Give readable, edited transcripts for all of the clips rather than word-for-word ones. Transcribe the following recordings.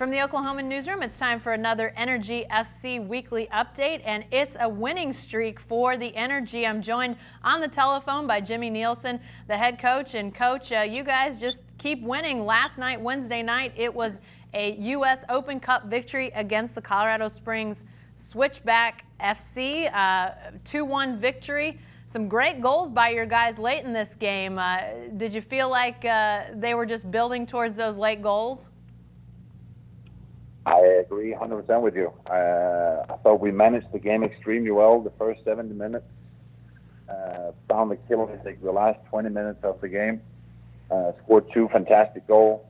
From the Oklahoma newsroom, it's time for another Energy FC weekly update, and it's a winning streak for the Energy. I'm joined on the telephone by Jimmy Nielsen, the head coach. And Coach, you guys just keep winning. Last night, Wednesday night, it was a U.S. Open Cup victory against the Colorado Springs Switchback FC, 2-1 victory. Some great goals by your guys late in this game. Did you feel like they were just building towards those late goals? I agree 100% with you. I thought we managed the game extremely well the first 70 minutes. Found the killer the last 20 minutes of the game. Scored 2 fantastic goals.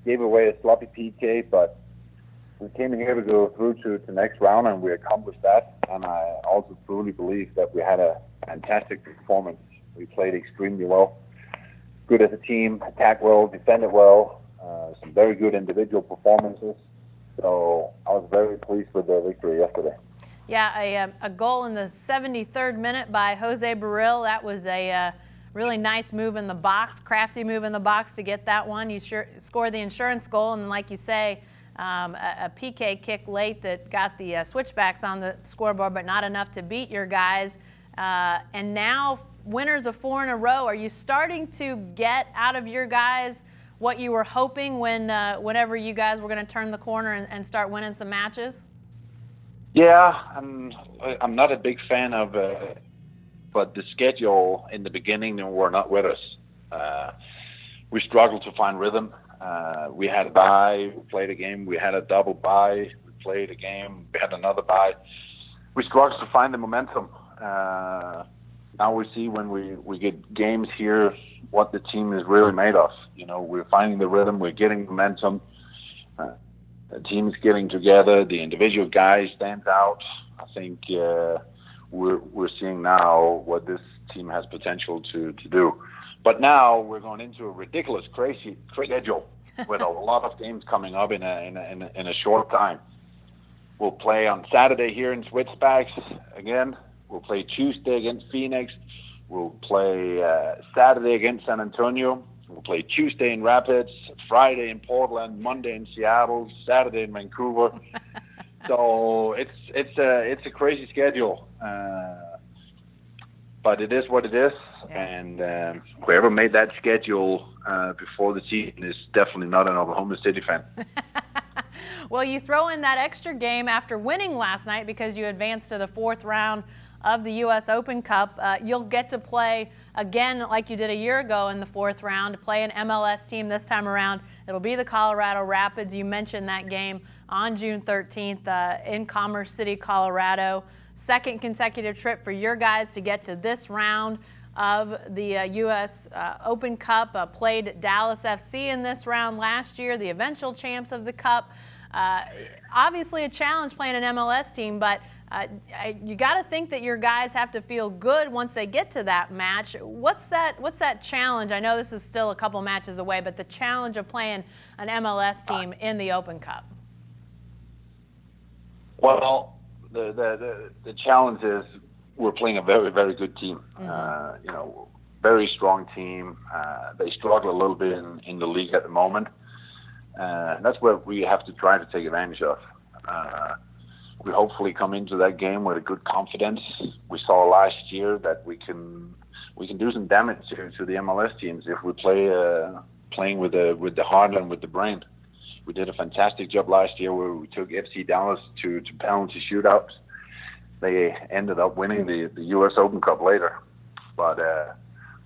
Gave away a sloppy PK, but we came in here to go through to the next round, and we accomplished that. And I also truly believe that we had a fantastic performance. We played extremely well. Good as a team, attacked well, defended well. Some very good individual performances. So I was very pleased with the victory yesterday. Yeah, a goal in the 73rd minute by Jose Barril. That was a really nice move in the box, crafty move in the box to get that one. You scored the insurance goal, and like you say, a PK kick late that got the Switchbacks on the scoreboard, but not enough to beat your guys. And now winners of 4 in a row. Are you starting to get out of your guys what you were hoping whenever you guys were going to turn the corner and start winning some matches? Yeah, I'm not a big fan of, but the schedule in the beginning were not with us. We struggled to find rhythm. We had a bye, we played a game, we had a double bye, we played a game, we had another bye. We struggled to find the momentum. Now we see when we get games here what the team is really made of. You know, we're finding the rhythm, we're getting momentum. The team is getting together, the individual guys stand out. I think we're seeing now what this team has potential to do. But now we're going into a ridiculous, crazy schedule with a lot of games coming up in a short time. We'll play on Saturday here in Switchbacks again. We'll play Tuesday against Phoenix. We'll play Saturday against San Antonio. We'll play Tuesday in Rapids, Friday in Portland, Monday in Seattle, Saturday in Vancouver. So it's a crazy schedule, but it is what it is. Yeah. And whoever made that schedule before the season is definitely not an Oklahoma City fan. Well, you throw in that extra game after winning last night because you advanced to the 4th round of the U.S. Open Cup. You'll get to play again like you did a year ago in the 4th round, to play an MLS team this time around. It'll be the Colorado Rapids. You mentioned that game on June 13th in Commerce City, Colorado. Second consecutive trip for your guys to get to this round of the U.S. Open Cup. Played Dallas FC in this round last year, the eventual champs of the Cup. Obviously a challenge playing an MLS team, but you got to think that your guys have to feel good once they get to that match. What's that challenge? I know this is still a couple matches away, but the challenge of playing an MLS team in the Open Cup. Well, the challenge is we're playing a very, very good team. Mm-hmm. Very strong team. They struggle a little bit in the league at the moment. That's what we have to try to take advantage of. We hopefully come into that game with a good confidence. We saw last year that we can do some damage to the MLS teams if we playing with the heart and with the brain. We did a fantastic job last year where we took FC Dallas to penalty shootouts. They ended up winning the U.S. Open Cup later. But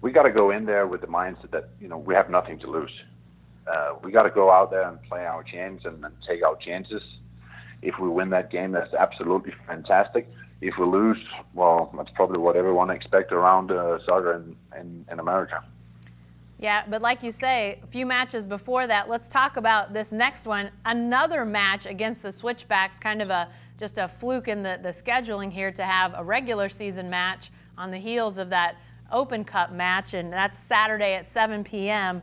we got to go in there with the mindset that we have nothing to lose. We got to go out there and play our chance and take our chances. If we win that game, that's absolutely fantastic. If we lose, well, that's probably what everyone expects around soccer in America. Yeah, but like you say, a few matches before that, let's talk about this next one. Another match against the Switchbacks, kind of just a fluke in the scheduling here to have a regular season match on the heels of that Open Cup match, and that's Saturday at 7 p.m.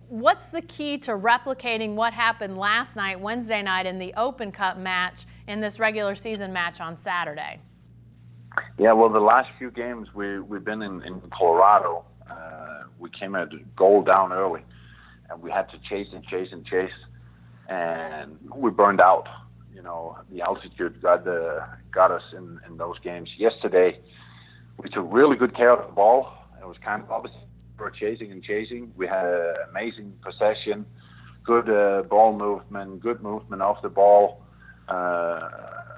What's the key to replicating what happened last night, Wednesday night, in the Open Cup match in this regular season match on Saturday? Yeah, well, the last few games we've been in Colorado, we came at a goal down early, and we had to chase and chase and chase. and we burned out. You know, the altitude got us in those games. Yesterday, we took really good care of the ball. It was kind of opposite. We were chasing and chasing. We had amazing possession, good ball movement, good movement off the ball,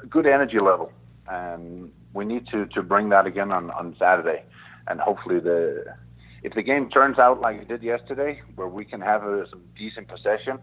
good energy level. And we need to bring that again on Saturday. And hopefully if the game turns out like it did yesterday, where we can have some decent possession,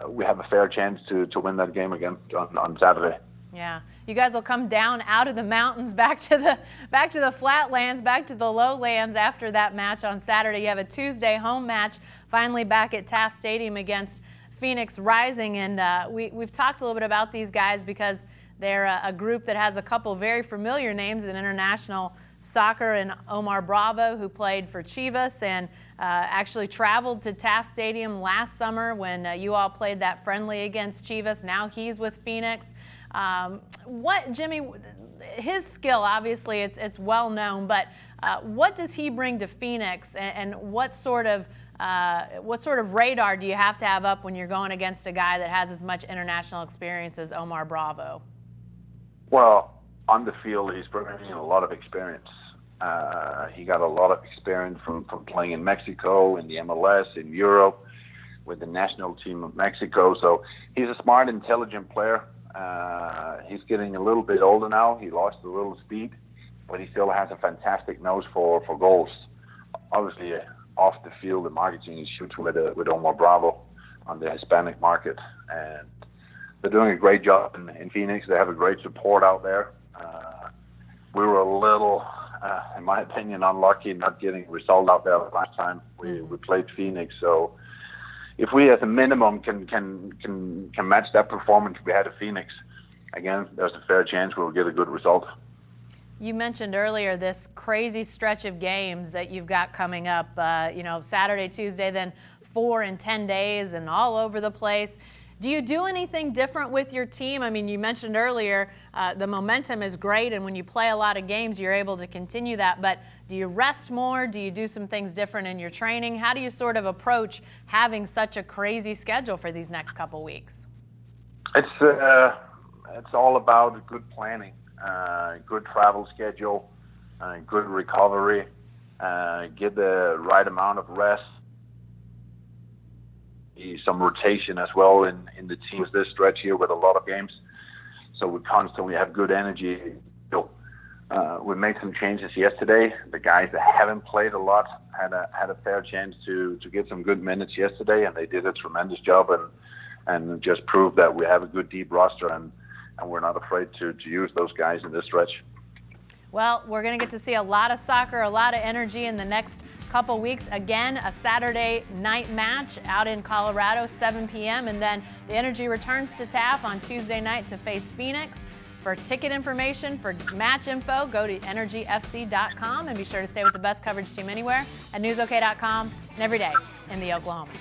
we have a fair chance to win that game again on Saturday. Yeah, you guys will come down out of the mountains back to the flatlands, back to the lowlands after that match on Saturday. You have a Tuesday home match, finally back at Taft Stadium against Phoenix Rising, and we've talked a little bit about these guys because they're a group that has a couple very familiar names in international soccer, and Omar Bravo, who played for Chivas and actually traveled to Taft Stadium last summer when you all played that friendly against Chivas. Now he's with Phoenix. Jimmy, his skill, obviously it's well known, but what does he bring to Phoenix, and what sort of radar do you have to have up when you're going against a guy that has as much international experience as Omar Bravo? Well, on the field, he's bringing a lot of experience. He got a lot of experience from playing in Mexico, in the MLS, in Europe, with the national team of Mexico. So he's a smart, intelligent player. He's getting a little bit older now. He lost a little speed, but he still has a fantastic nose for goals. Obviously, off the field, the marketing is huge with Omar Bravo on the Hispanic market. And they're doing a great job in Phoenix. They have a great support out there. We were a little, in my opinion, unlucky not getting a result out there last time we played Phoenix. So if we, as a minimum, can match that performance we had at Phoenix, again, there's a fair chance we'll get a good result. You mentioned earlier this crazy stretch of games that you've got coming up. Saturday, Tuesday, then 4 in 10 days, and all over the place. Do you do anything different with your team? I mean, you mentioned earlier the momentum is great, and when you play a lot of games, you're able to continue that. But do you rest more? Do you do some things different in your training? How do you sort of approach having such a crazy schedule for these next couple weeks? It's all about good planning, good travel schedule, good recovery, get the right amount of rest. Some rotation as well in the teams this stretch here with a lot of games, so we constantly have good energy. We made some changes yesterday. The guys that haven't played a lot had a fair chance to get some good minutes yesterday, and they did a tremendous job and just proved that we have a good deep roster, and we're not afraid to use those guys in this stretch. Well, we're going to get to see a lot of soccer, a lot of energy in the next couple weeks. Again, a Saturday night match out in Colorado, 7 p.m. And then the energy returns to Taft on Tuesday night to face Phoenix. For ticket information, for match info, go to energyfc.com and be sure to stay with the best coverage team anywhere at newsok.com and every day in the Oklahoma.